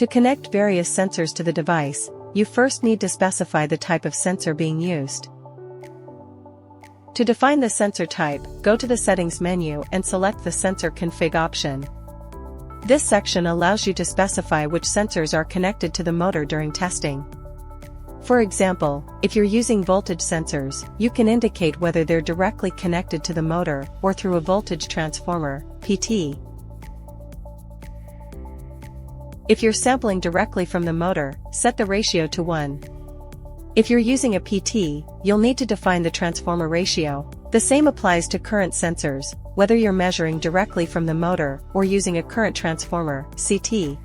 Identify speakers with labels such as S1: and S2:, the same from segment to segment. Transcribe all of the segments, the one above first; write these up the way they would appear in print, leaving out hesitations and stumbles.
S1: To connect various sensors to the device, you first need to specify the type of sensor being used. To define the sensor type, go to the Settings menu and select the Sensor Config option. This section allows you to specify which sensors are connected to the motor during testing. For example, if you're using voltage sensors, you can indicate whether they're directly connected to the motor or through a voltage transformer, PT. If you're sampling directly from the motor, set the ratio to 1. If you're using a PT, you'll need to define the transformer ratio. The same applies to current sensors, whether you're measuring directly from the motor or using a current transformer, CT.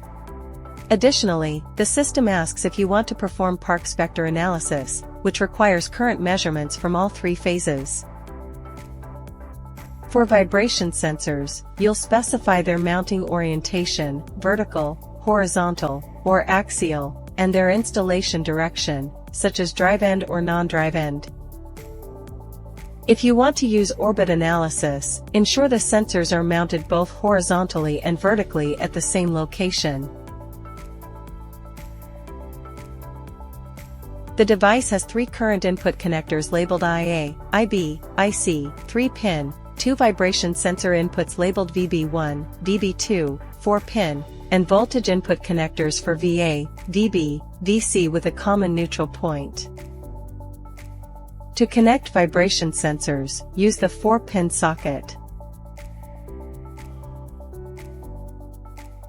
S1: Additionally, the system asks if you want to perform Park Spector analysis, which requires current measurements from all 3 phases. For vibration sensors, you'll specify their mounting orientation, vertical, horizontal, or axial, and their installation direction, such as drive end or non-drive end. If you want to use orbit analysis, ensure the sensors are mounted both horizontally and vertically at the same location. The device has 3 current input connectors labeled IA, IB, IC, 3-pin, 2 vibration sensor inputs labeled VB1, VB2, 4-pin, and voltage input connectors for VA, VB, VC with a common neutral point. To connect vibration sensors, use the 4-pin socket.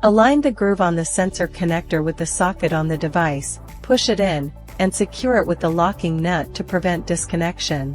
S1: Align the groove on the sensor connector with the socket on the device, push it in, and secure it with the locking nut to prevent disconnection.